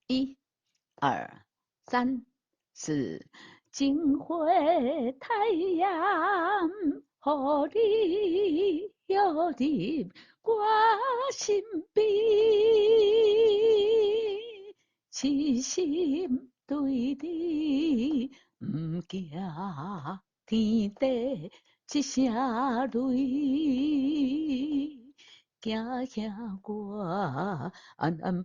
一、二、三、四，金辉太阳，互你耀入我心边，痴心对你，不惊天地一声雷。惊吓我，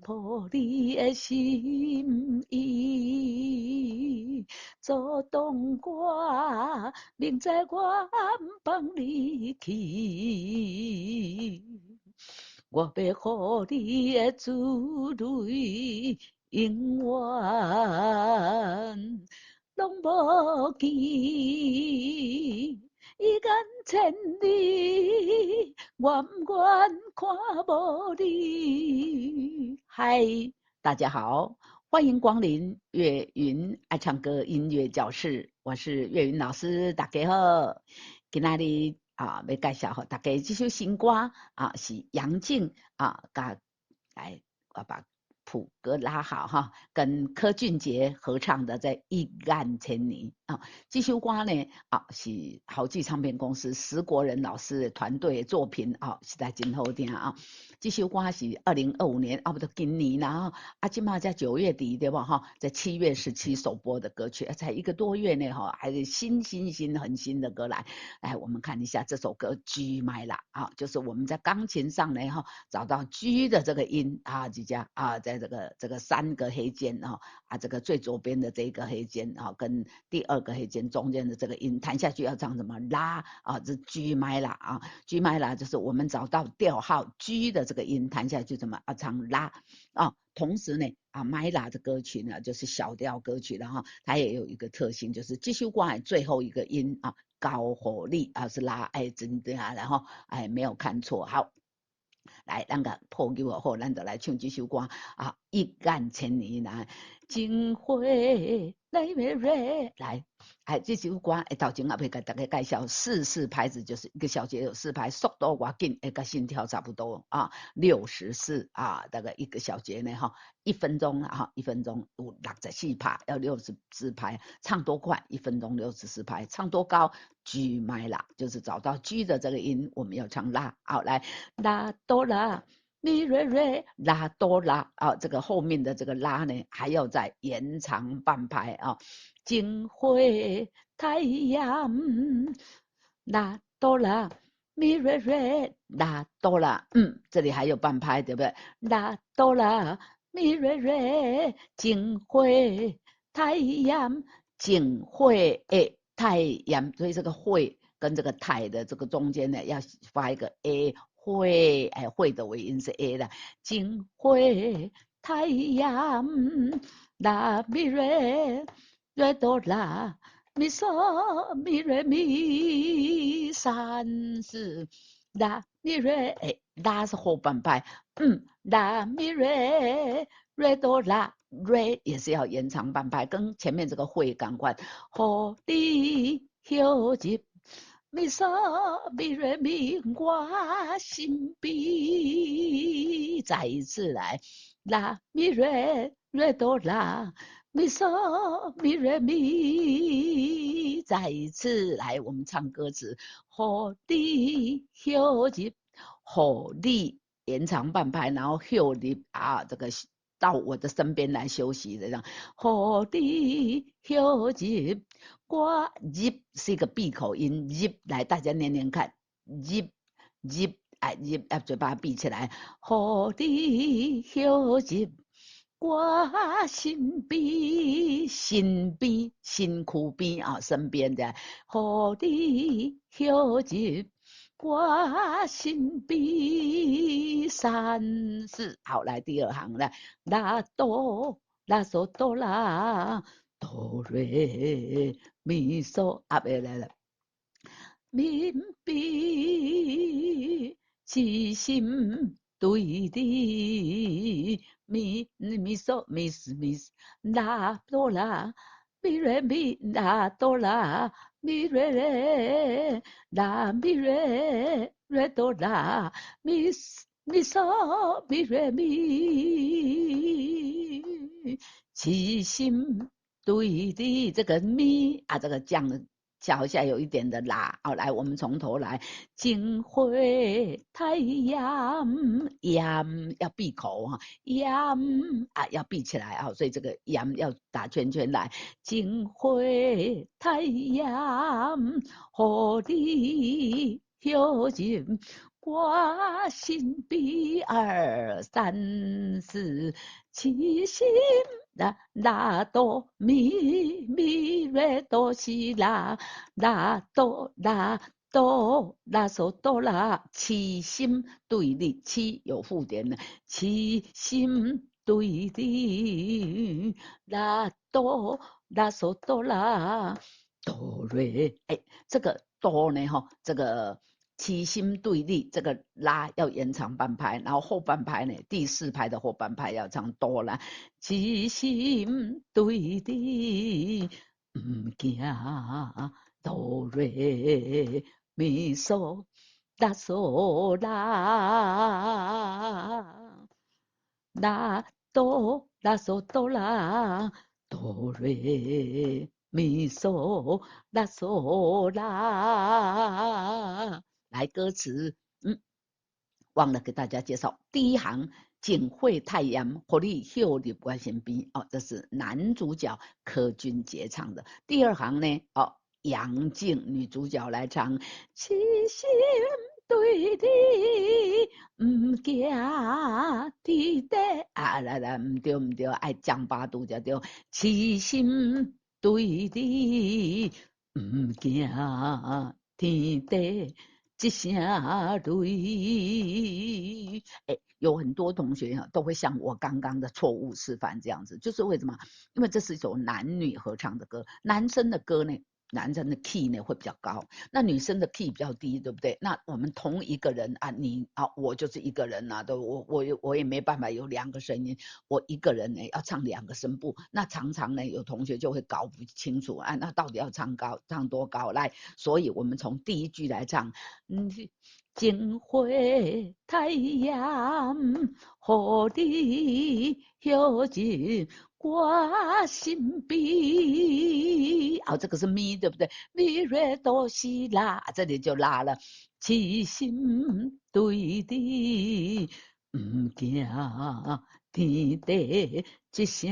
破你的心意，阻挡我，明知我放你去，我要予你的子女永远拢无期。一眼千里，我不愿看无你。嗨，大家好，欢迎光临岳云爱唱歌音乐教室，我是岳云老师，大家好。今天日要介绍给大家这首新歌是杨静来我把谱歌拉好哈，跟柯俊杰合唱的在《一眼千里》这首歌呢是豪记唱片公司石国人老师的团队的作品实在真好听这首歌是2025年不就今年啦现在在9月底对吧在7月17首播的歌曲，才1个多月呢还是新很新的歌来我们看一下这首歌 G 麦啦就是我们在钢琴上呢找到 G 的这个音几家在这个3个黑键这个最左边的这个黑键跟第2个黑键中间的这个音弹下去要唱什么拉这 G 麦啦G 麦啦就是我们找到调号 G 的这个音弹下去怎么唱拉同时呢麦拉的歌曲呢就是小调歌曲然后它也有一个特性，就是这首歌最后一个音高火力是拉真的然后没有看错好。来，咱个破旧好，咱就来唱这首歌一眼千里来，金辉来月月来。这首歌头前也要给大家介绍4拍子，就是1个小节有4拍，速度多紧，跟心跳差不多64大概1个小节呢1分钟1分钟有64拍，要64拍，唱多快1分钟64拍，唱多高 G 麦啦，就是找到 G 的这个音，我们要唱拉好来拉哆拉。咪瑞瑞拉哆拉这个后面的这个拉呢，还要再延长半拍金辉太阳拉哆拉咪瑞瑞拉哆拉这里还有半拍对不对？拉哆拉咪瑞瑞金辉太阳金辉太阳，所以这个会跟这个太的这个中间呢，要发一个 a 会，会的尾音是 a 的，金辉太阳拉咪瑞瑞哆拉咪嗦咪瑞咪三四拉咪瑞，拉是后半拍，拉咪瑞瑞哆拉。瑞也是要延长半拍，跟前面这个会赶快。予你休入咪嗦咪瑞咪我心边，再一次来，拉咪瑞瑞哆拉咪嗦咪瑞咪，再一次来，我们唱歌词，予你休入，予你延长半拍，然后休入这个。到我的身边来休息的，这样，予你休入，我入是一个闭口音，入来大家念念看，入入入嘴巴闭起来，予你休入，我身边身边身躯边身边的，予你休入。我身边三四，好，来第2行了，拉哆拉嗦哆拉哆瑞咪嗦来了，明白痴心对你，咪嗦咪拉哆拉咪瑞咪拉哆拉咪瑞瑞拉咪瑞瑞哆拉咪嗦咪瑞咪，齐心对你，这个咪啊，这个降脚下有一点的拉，好，来，我们从头来，金辉太阳，阳要闭口哈，阳啊要闭起来啊，所以这个阳要打圈圈来，金辉太阳，和你有情。挂心比二三四七心拉哆咪咪瑞哆西拉哆拉嗦哆拉，七心对立，七有附点的，七心对立，拉哆拉嗦哆拉哆瑞，哎，这个哆呢哈，这个。七心对立，这个拉要延长半拍，然后后半拍呢，第四拍的后半拍要唱哆啦。七心对立，唔惊哆瑞咪嗦拉嗦拉哆拉嗦哆啦哆瑞咪嗦拉嗦啦。来歌词，忘了给大家介绍，第一行景惠太阳，火力秀的关心兵哦，这是男主角柯俊杰唱的。第二行呢，哦，杨静女主角来唱，七心对你唔惊地地啊，来唔对唔对，爱降八度就对，七心对你唔惊天地。这下对，哎，有很多同学都会像我刚刚的错误示范这样子，就是为什么？因为这是一首男女合唱的歌，男生的歌呢，男生的 key 呢会比较高，那女生的 key 比较低，对不对？那我们同一个人啊，你啊，我就是一个人啊，都我也没办法有两个声音，我一个人呢要唱两个声部，那常常呢有同学就会搞不清楚啊，那到底要唱高唱多高？来，所以我们从第一句来唱。金辉太阳，和你有情挂心边。哦，这个是咪，对不对？咪瑞哆西拉，这里就拉了。七心对你唔惊天地一声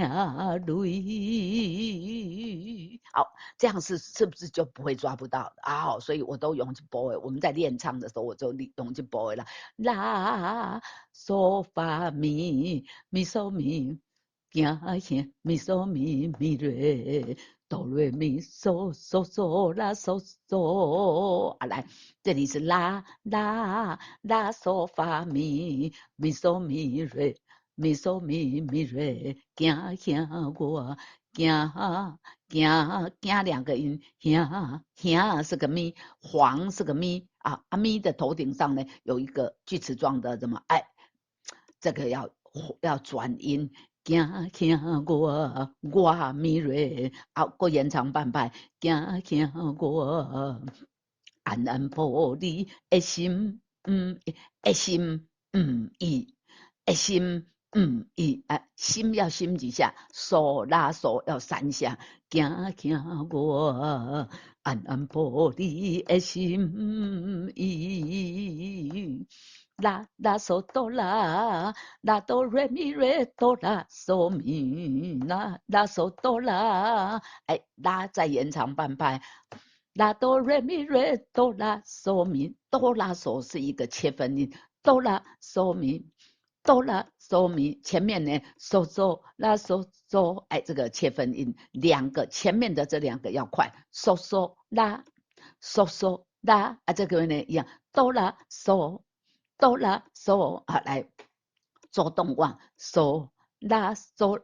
雷。好，这样是不是就不会抓不到啊？所以我都用去播。我们在练唱的时候，我就用去播了。啦嗦发咪咪嗦咪，行行咪嗦咪咪瑞。哆瑞咪嗦嗦嗦啦嗦嗦啊，来，这里是啦嗦发咪咪嗦咪瑞咪嗦咪咪瑞，行行我行行两个音，行是个咪，黄是个咪啊，咪的头顶上呢有一个锯齿状的什么哎，这个要转音。行行我咪瑞啊，个延长半拍，行行我安安保你的心，的心，意，的心。心要心几下，手拉手要3下，行行我安安保你的心意。啦嗦哆啦哆瑞咪瑞哆啦嗦咪啦嗦哆啦，哎，拉再延长半拍，啦哆瑞咪瑞哆啦嗦咪，哆啦嗦是一个切分音，哆啦嗦咪。哆啦嗦咪，前面呢嗦嗦啦嗦嗦，哎，这个切分音，两个前面的这两个要快，嗦嗦啦嗦嗦啦啊，这个呢一样，哆啦嗦哆啦嗦啊，来做动画，嗦啦嗦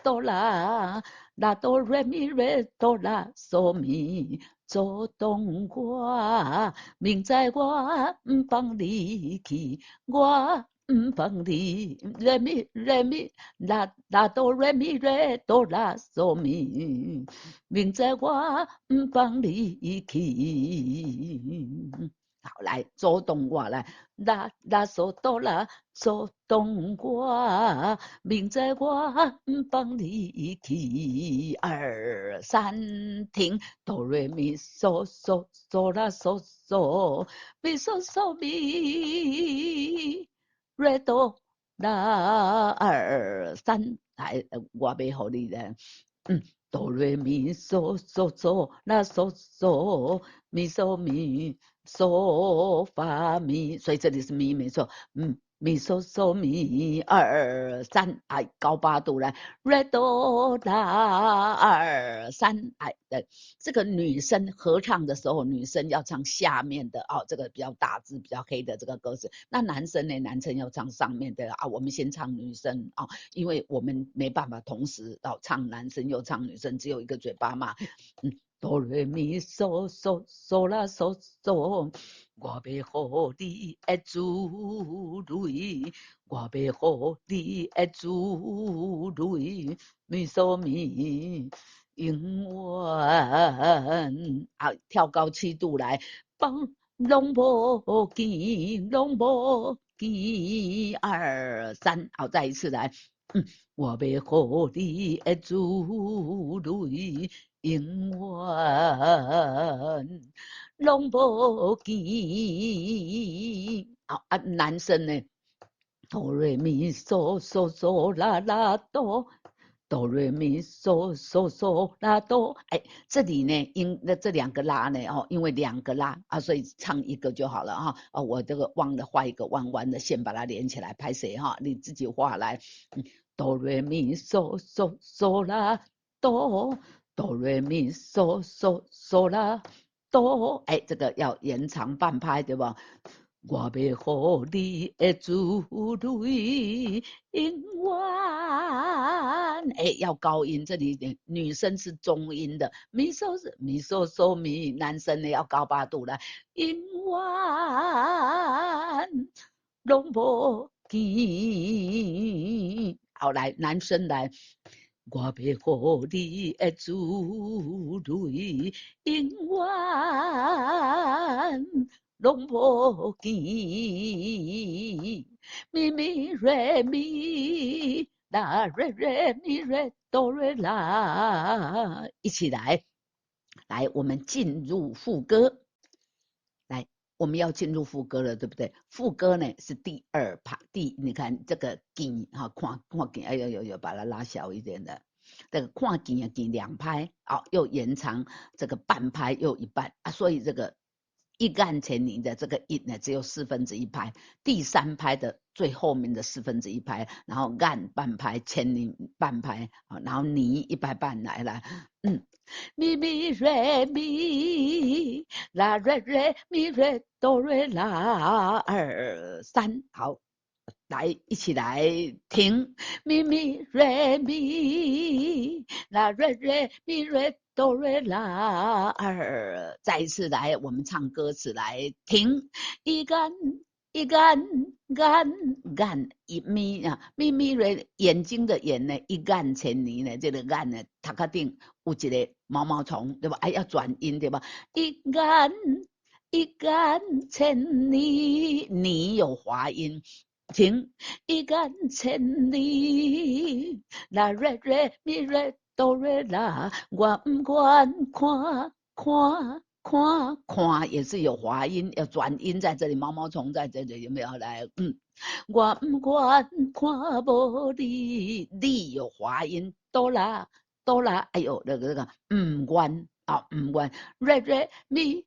哆啦哆瑞咪瑞哆啦嗦咪。做动画，明知我唔放你去，我唔放你，来咪啦哆来咪来哆啦嗦咪，明知我唔放你去。好，来做动我来，啦啦嗦哆啦做动我，明在我帮你起二三停，哆来咪嗦嗦嗦啦嗦嗦，咪嗦嗦咪，瑞哆啦二三，来，我要好你咧。哆来咪嗦嗦嗦啦嗦嗦咪嗦咪嗦发咪，所以这里是咪没错，咪嗦嗦咪二三，哎，高八度来，瑞哆啦二三，哎，这个女生合唱的时候，女生要唱下面的哦，这个比较大字比较黑的这个歌词，那男生呢，男生要唱上面的啊，我们先唱女生啊。因为我们没办法同时唱男生又唱女生，只有一个嘴巴嘛。哆来咪嗦嗦嗦啦嗦嗦，我要和你的主类，我要和你的主类，咪嗦咪永远啊，跳高7度来，帮拢无见，拢无见，二三，好，再一次来。我要和你的主类永远拢无见。好啊，男生呢？哆来咪嗦嗦嗦啦啦哆。哆来咪嗦嗦嗦啦哆，哎，这里呢，这两个拉呢，哦，因为两个拉啊，所以唱一个就好了哈。哦，我这个忘了画一个弯弯的线，把它连起来，拍谁哈？你自己画来。哆来咪嗦嗦嗦啦哆，哆来咪嗦嗦嗦啦哆，哎，这个要延长半拍，对吧？我要和你的主类永远，哎，要高音，这里女生是中音的，咪嗦是咪嗦嗦咪，男生呢要高八度来，永远拢无见。好，来，男生来。我要和你的主类永远拢无见，咪咪瑞咪啦瑞瑞咪瑞哆瑞啦，一起来，来，我们进入副歌。来，我们要进入副歌了，对不对？副歌呢是第2拍，你看这个见哈，看见，哎呦，把它拉小一点的。这个看见啊，见2拍，哦，又延长这个半拍又一半啊，所以这个一按前零的这个一呢，只有1/4拍，第3拍的最后面的1/4拍，然后按半拍，前零半拍，然后你1拍半来，咪咪瑞咪啦瑞瑞咪瑞哆瑞啦二三，好，来一起来听咪咪瑞咪啦瑞瑞咪瑞哆瑞啦二，再一次来，我们唱歌词来听，一干一干干一咪啊，咪咪瑞眼睛的眼呢，一干千里呢，这个干呢，头壳顶有一个毛毛虫，对吧？哎，要转音，对吧？一干一干千里，你有滑音。停，一干千里，啦瑞瑞咪瑞哆瑞啦，我不管看也是有滑音，要转音在这里，毛毛虫在这里有没有来？我不管看无你有滑音，哆啦，哎呦，那个不管啊，不管，瑞瑞咪。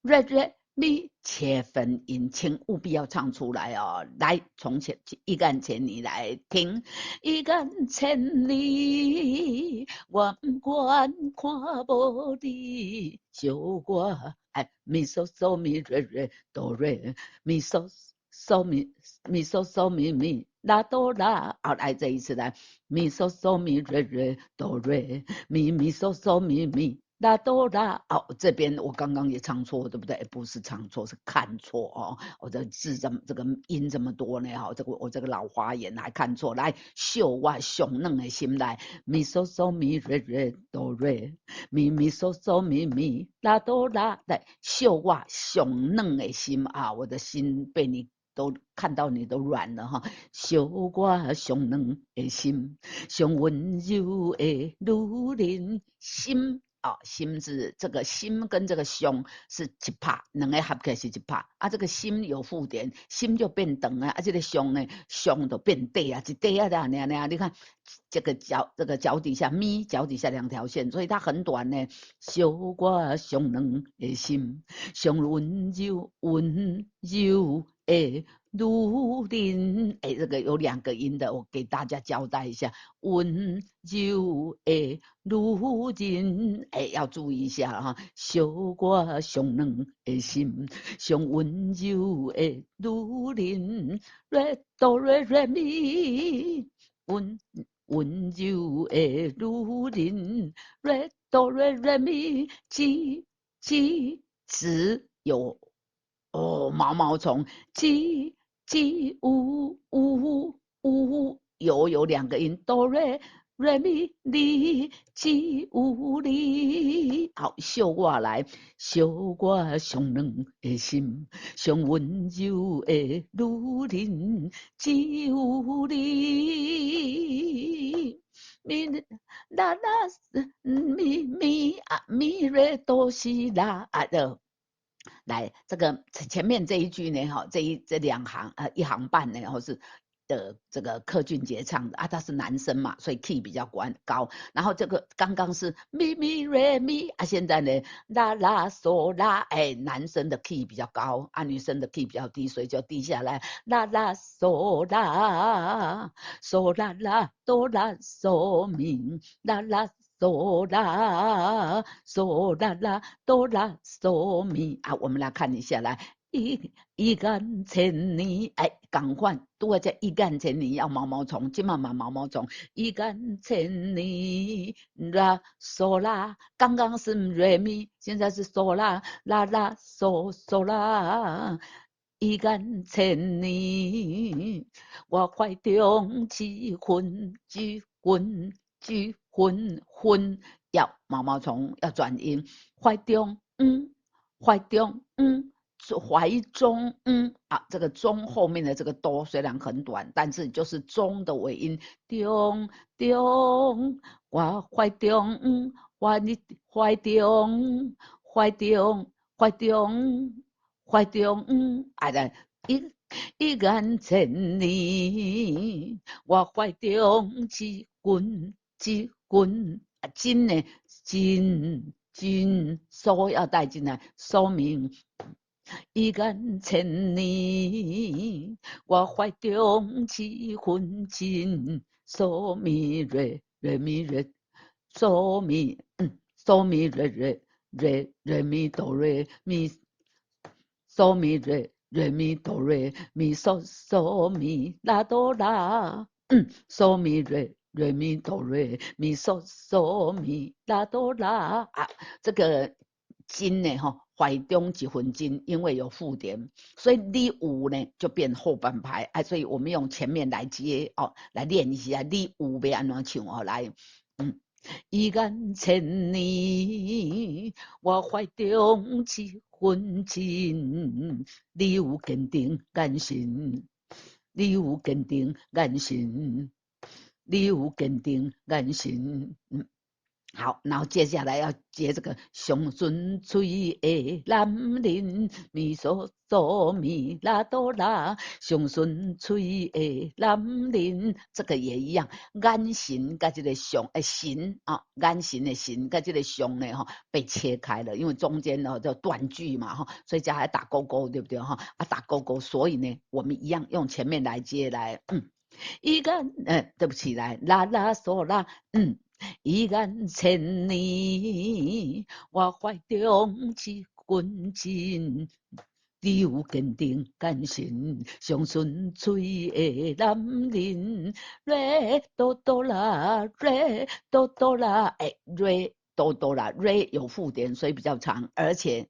瑞瑞咪切分音，请务必要唱出来哦！来，从前一干千里来听，一干千里，我不管看无你，就我哎，咪嗦嗦咪瑞瑞哆瑞，咪嗦嗦咪嗦嗦咪啦哆啦，好，来这一次来，咪嗦嗦咪瑞瑞哆瑞，咪嗦嗦咪拉哆拉哦，这边我刚刚也唱错，对不对？不是唱错，是看错哦。我这字这个音这么多呢，哈，我这个老花眼还看错。来，秀我上嫩的心来，咪嗦嗦咪瑞瑞哆瑞，咪咪嗦嗦咪咪拉哆拉，来秀我上嫩的心啊，我的心被你都看到你都软了哈，秀我上嫩的心，上温柔的女人心。心是这个心跟这个胸是一拍，两个合起来是一拍啊。这个心有附点，心就变长啊，这个胸呢，胸就变短啊，一短啊那你看这个脚底下咪，脚底下两条线，所以它很短呢。小我上两的心，上温柔的女人，这个有两个音的，我给大家交代一下，温柔的女人，要注意一下哈，小我上两的心，上温柔的女人，瑞哆瑞瑞咪，温柔的女人，瑞哆瑞瑞咪，只有毛毛虫，有两个音，哆瑞瑞咪哩叽呜哩，好，秀我来，秀我上两的心，上温柔的女人，叽呜哩。咪啦啦咪瑞哆西啦的。来，这个前面这一句呢，哈，这两行一行半呢，然后是这个柯俊杰唱的啊，他是男生嘛，所以 key 比较高。然后这个刚刚是咪咪瑞咪啊，现在呢啦啦嗦啦，男生的 key 比较高啊，女生的 key 比较低，所以就低下来啦啦嗦啦嗦啦啦哆啦嗦咪啦啦。嗦啦嗦啦啦哆啦嗦咪啊，我们来看一下，来一干千年，赶快多这一干千年要毛毛虫，今嘛毛毛虫，一干千年啦嗦啦，刚刚是瑞咪，现在是嗦啦啦啦嗦啦。一干千年，我怀中魂，要毛毛虫要转音，怀中怀中怀中这个中后面的这个哆虽然很短，但是就是中的尾音，中我怀中怀中怀中来一眼千年，我怀中一棍金呢金所要带进来，说明一眼千年，我怀中一份金，所咪瑞咪瑞，所咪瑞咪哆瑞咪，嗦咪瑞咪哆瑞咪嗦咪拉哆拉，嗦咪瑞咪哆瑞咪嗦咪拉哆拉啊，这个金呢怀中几分金，因为有附点，所以你有呢就变后半拍，所以我们用前面来接来练一下，你有要安怎唱来，一眼千年，我怀中一份情，你有坚定眼神，你有坚定眼神，你有坚定眼神。好，然后接下来要接这个上顺吹的男人，咪嗦嗦咪拉哆拉，上顺吹的男人，这个也一样，眼神跟这个上神眼神的神跟这个上呢被切开了，因为中间呢叫断句嘛所以加还打勾勾，对不对打勾勾，所以呢我们一样用前面来接来，一个对不起，来啦啦嗦啦，一眼千年，我怀中一份情，你有坚定眼神，上顺嘴的男人，瑞哆哆啦，瑞哆哆啦，瑞多多啦，瑞有附点，所以比较长，而且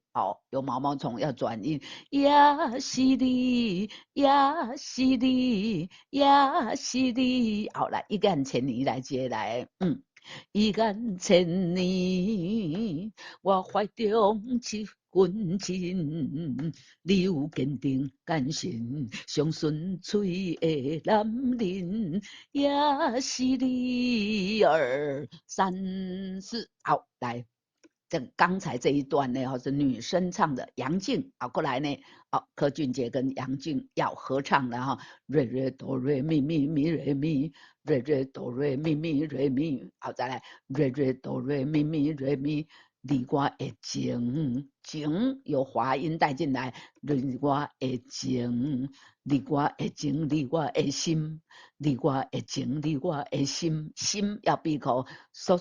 有毛毛虫要转音，呀西里呀西里呀西里，好来一干千里来接来，一干千里，我怀中一军情，你有坚定干心，上顺翠的男人，也是你2、3、4，好来。这刚才这一段呢，是女生唱的，杨静过来呢，柯俊杰跟杨静要合唱的哈，瑞瑞哆瑞咪咪咪瑞咪，瑞瑞哆瑞咪咪瑞咪，好再来，瑞瑞哆瑞咪咪瑞咪，你我的情情有滑音带进来，你我的情，你我的情，你我的心，你我的情，你我的心，心要闭口，嗦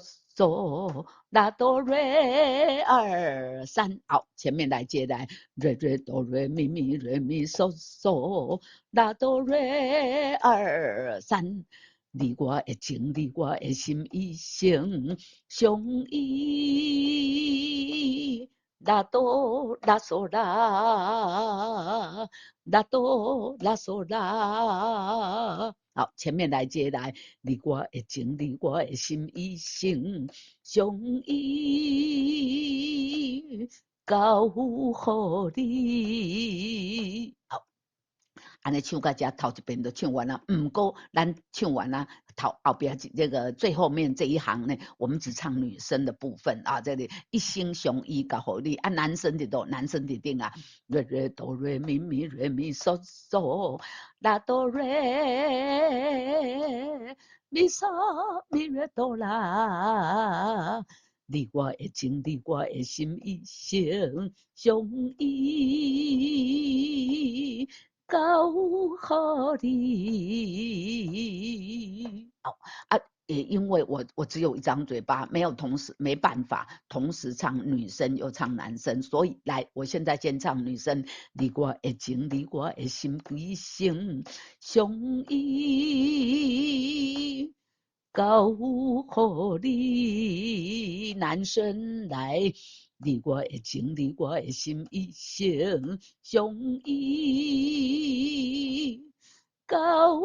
拉哆瑞2、3，好，前面来接来，瑞瑞哆瑞咪咪瑞咪嗦拉哆瑞2、3，你我的情，你我的心，一生相依。拉哆拉嗦拉，拉哆拉嗦拉。好，前面来接来，你我的情，你我的心，一生相依，交予你。好。安尼唱到这头一遍都唱完了，不过咱唱完了后边这个最后面这一行呢，我们只唱女生的部分啊，这里一心相依搞好你啊，男生的都男生的定啊，瑞瑞哆瑞咪咪瑞咪嗦嗦拉哆瑞咪嗦咪瑞哆啦。你我的情，你我的心，一生相依。交予你。也因为我只有一张嘴巴，没办法同时唱女生又唱男生，所以来，我现在先唱女生。你我的情，你我的心，一生相依。交予你，男生来，你我的情，你我的心，一生相依，交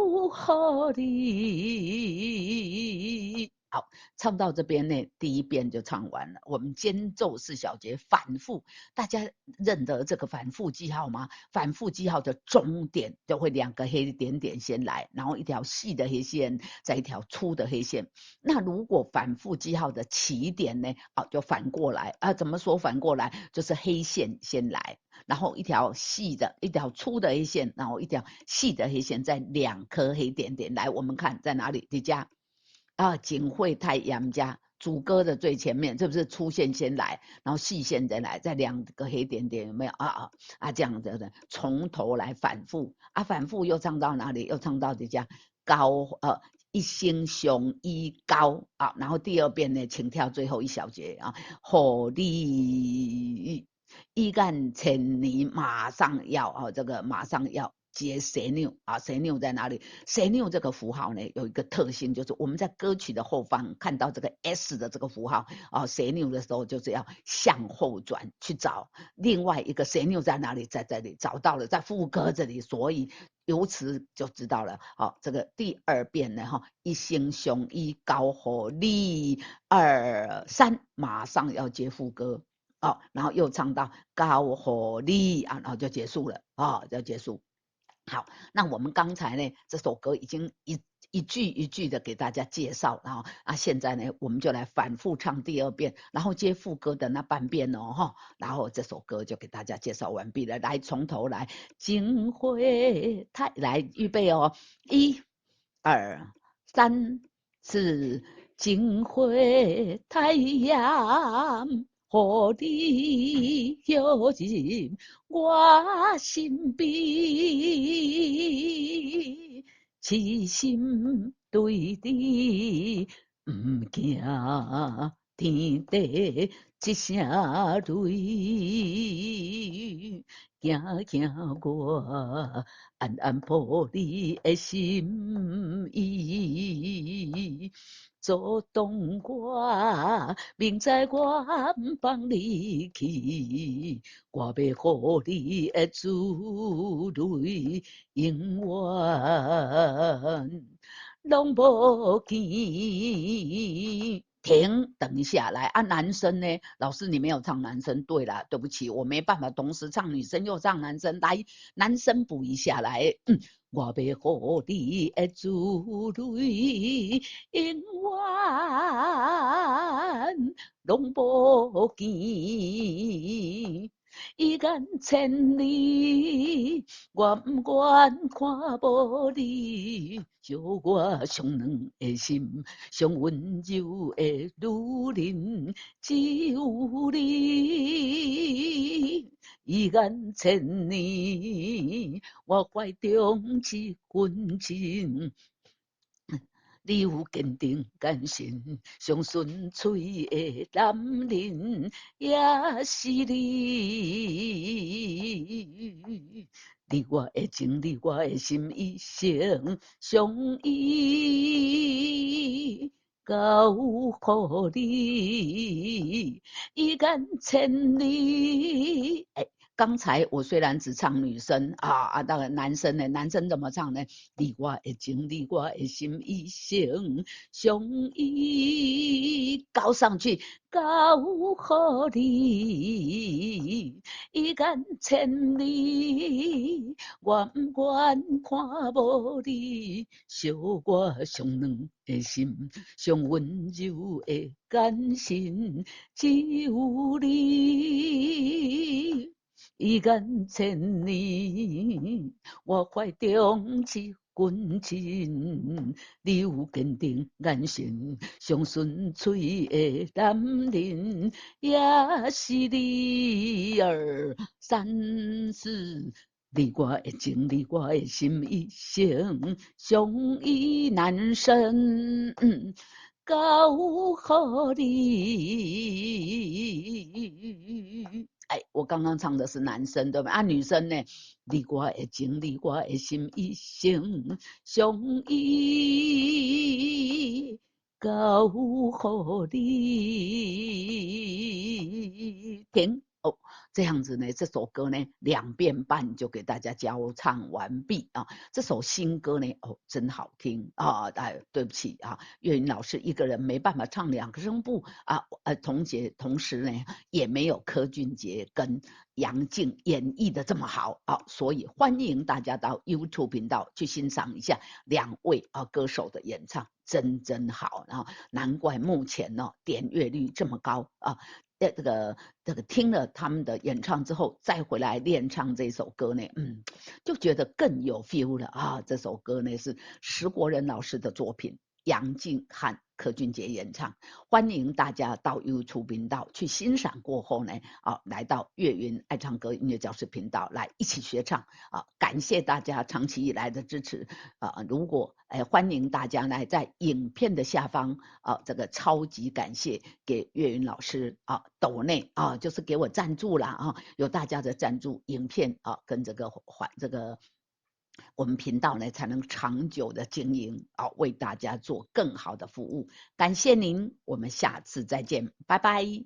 予你。好，唱到这边呢，第一遍就唱完了。我们间奏4小节反复，大家认得这个反复记号吗？反复记号的终点就会2个黑点点先来，然后一条细的黑线，再一条粗的黑线。那如果反复记号的起点呢，就反过来啊？怎么说反过来？就是黑线先来，然后一条细的，一条粗的黑线，然后一条细的黑线，再2颗黑点点来。我们看在哪里？底下。景惠太阳家主歌的最前面，是不是粗线先来，然后细线再来，再2个黑点点，有没有这样子的，从头来反复反复又唱到哪里？又唱到底下高一心相依高然后第2遍呢，请跳最后1小节互你一干千里，马上要这个马上要。接蛇钮蛇钮在哪里？蛇钮这个符号呢，有一个特性，就是我们在歌曲的后方看到这个 S 的这个符号蛇钮的时候，就是要向后转去找另外一个蛇钮在哪里，在这里找到了，在副歌这里，所以由此就知道了。这个第2遍呢，一心相依交予你2、3，马上要接副歌。然后又唱到交予你然后就结束了就结束。好，那我们刚才呢，这首歌已经一句一句的给大家介绍，然后现在呢，我们就来反复唱第2遍，然后接副歌的那半遍然后这首歌就给大家介绍完毕了。来，从头来，金辉太来预备1、2、3、4，金辉太阳。互你摇入我身边，痴心对你不惊天地一声雷，行行我暗暗抱你的心意。阻挡我，明知我不放你去，我要互你的珠泪永远拢无见。停，等一下来啊！男生呢？老师你没有唱男生，对了，对不起，我没办法同时唱女生又唱男生。来，男生补一下来。我要互你的珠泪永远拢无见。一眼千里，我不愿看无你，小我上两个心，上温柔的女人只有你。一眼千里，我怀中一份情。你有坚定甘心，上纯粹的男人也是你。你我的情，你我的心，一生相依。交予你，一眼千里。刚才我虽然只唱女生当然男生呢，男生怎么唱呢？你我的情，你我的心，一生相依。高上去，交予你，一眼千里，我不愿看无你，小我上两个心，上温柔的感情，只有你。一眼千里，我怀中一份情。你有坚定眼神，上纯粹的男人也是你。二三四，你我的情，你我的心，一生相依。男生，交予你。我刚刚唱的是男生对吧？女生呢？你我的情，你我的心，一生相依。交予你。停。这样子呢，这首歌呢2遍半就给大家交唱完毕啊。这首新歌呢，真好听啊！对不起啊，岳云老师一个人没办法唱2个声部啊。同时呢，也没有柯俊杰跟杨静演绎的这么好啊，所以欢迎大家到 YouTube 频道去欣赏一下2位歌手的演唱，真好啊！难怪目前呢点阅率这么高啊。这个听了他们的演唱之后，再回来练唱这首歌呢，就觉得更有 feel 了啊！这首歌呢是石国人老师的作品，杨静和柯俊杰演唱，欢迎大家到 YouTube 频道去欣赏过后呢，来到岳云爱唱歌音乐教室频道来一起学唱啊！感谢大家长期以来的支持啊！如果欢迎大家呢在影片的下方这个超级感谢给岳云老师抖内就是给我赞助啦有大家的赞助，影片跟这个我们频道呢才能长久的经营为大家做更好的服务。感谢您，我们下次再见，拜拜。